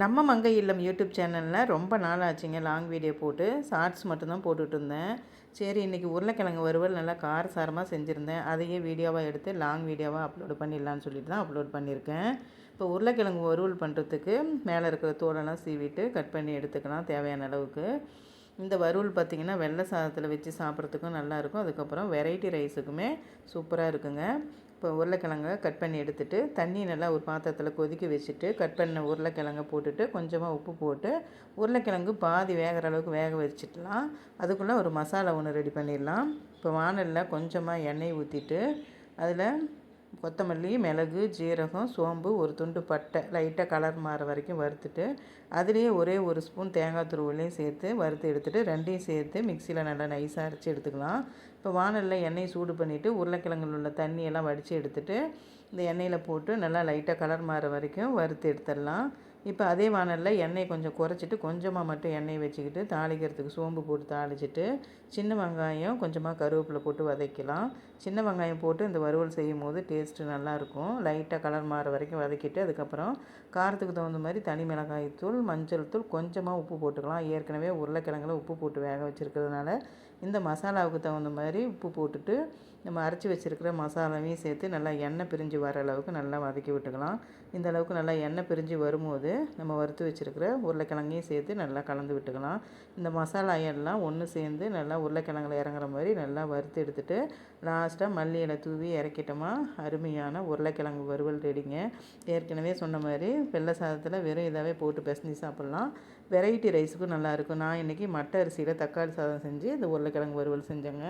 நம்ம மங்கை இல்லம் யூடியூப் சேனலில் ரொம்ப நாள் ஆச்சுங்க லாங் வீடியோ போட்டு. ஷார்ட்ஸ் மட்டும்தான் போட்டுட்டு இருந்தேன். சரி, இன்றைக்கி உருளைக்கிழங்கு வறுவல் நல்லா காரசாரமாக செஞ்சுருந்தேன். அதையே வீடியோவாக எடுத்து லாங் வீடியோவாக அப்லோடு பண்ணிடலான்னு சொல்லிட்டு தான் அப்லோட் பண்ணியிருக்கேன். இப்போ உருளைக்கிழங்கு வறுவல் பண்ணுறதுக்கு மேலே இருக்கிற தோலெல்லாம் சீவிட்டு கட் பண்ணி எடுத்துக்கலாம் தேவையான அளவுக்கு. இந்த வறுவல் பார்த்திங்கன்னா வெள்ளை சாதத்தில் வச்சு சாப்பிட்றதுக்கும் நல்லாயிருக்கும். அதுக்கப்புறம் வெரைட்டி ரைஸுக்குமே சூப்பராக இருக்குங்க. இப்போ உருளைக்கிழங்க கட் பண்ணி எடுத்துகிட்டு தண்ணி நல்லா ஒரு பாத்திரத்தில் கொதிக்க வச்சுட்டு கட் பண்ண உருளைக்கிழங்க போட்டுட்டு கொஞ்சமாக உப்பு போட்டு உருளைக்கிழங்கு பாதி வேகிற அளவுக்கு வேக வச்சுக்கலாம். அதுக்குள்ளே ஒரு மசாலா ஒன்று ரெடி பண்ணிடலாம். இப்போ வானலில் கொஞ்சமாக எண்ணெய் ஊற்றிட்டு அதில் கொத்தமல்லி, மிளகு, ஜீரகம், சோம்பு, ஒரு துண்டு பட்டை லைட்டாக கலர் மாற வரைக்கும் வறுத்துட்டு அதுலேயே ஒரே ஒரு ஸ்பூன் தேங்காய் துருவலையும் சேர்த்து வறுத்து எடுத்துகிட்டு ரெண்டையும் சேர்த்து மிக்சியில் நல்லா நைஸாக அரைச்சி எடுத்துக்கலாம். இப்போ வானலில் எண்ணெய் சூடு பண்ணிவிட்டு உருளைக்கிழங்குல உள்ள தண்ணியெல்லாம் வடித்து எடுத்துகிட்டு இந்த எண்ணெயில் போட்டு நல்லா லைட்டாக கலர் மாற வரைக்கும் வறுத்து எடுத்துடலாம். இப்போ அதே வானலில் எண்ணெய் கொஞ்சம் குறைச்சிட்டு கொஞ்சமாக மட்டும் எண்ணெய் வச்சுக்கிட்டு தாளிக்கிறதுக்கு சோம்பு போட்டு தாளிச்சிட்டு சின்ன வெங்காயம் கொஞ்சமாக கருவேப்பிலை போட்டு வதக்கலாம். சின்ன வெங்காயம் போட்டு இந்த வறுவல் செய்யும் போது டேஸ்ட்டு நல்லாயிருக்கும். லைட்டாக கலர் மாற வரைக்கும் வதக்கிட்டு அதுக்கப்புறம் காரத்துக்கு தகுந்த மாதிரி தனி மிளகாய் தூள், மஞ்சள் தூள், கொஞ்சமாக உப்பு போட்டுக்கலாம். ஏற்கனவே உருளைக்கிழங்குல உப்பு போட்டு வேக வச்சுருக்கிறதுனால இந்த மசாலாவுக்கு தகுந்த மாதிரி உப்பு போட்டுட்டு நம்ம அரைச்சி வச்சுருக்கிற மசாலாவையும் சேர்த்து நல்லா எண்ணெய் பிரிஞ்சு வர அளவுக்கு நல்லா வதக்கி விட்டுக்கலாம். இந்த அளவுக்கு நல்லா எண்ணெய் பிரிஞ்சு வரும்போது நம்ம வறுத்து வச்சுருக்கிற உருளைக்கிழங்கையும் சேர்த்து நல்லா கலந்து விட்டுக்கலாம். இந்த மசாலா எல்லாம் ஒன்று சேர்ந்து நல்லா உருளைக்கிழங்குல இறங்குற மாதிரி நல்லா வறுத்து எடுத்துகிட்டு லாஸ்ட்டாக மல்லி இலை தூவி இறக்கிட்டோமா அருமையான உருளைக்கிழங்கு வறுவல் ரெடிங்க. ஏற்கனவே சொன்ன மாதிரி வெள்ளை சாதத்தில் வெறும் இதாகவே போட்டு பிசைஞ்சு சாப்பிட்லாம். வெரைட்டி ரைஸுக்கும் நல்லாயிருக்கும். நான் இன்றைக்கி மட்டை அரிசியில் தக்காளி சாதம் செஞ்சு இந்த உருளைக்கிழங்கு வறுவல் செஞ்சேங்க.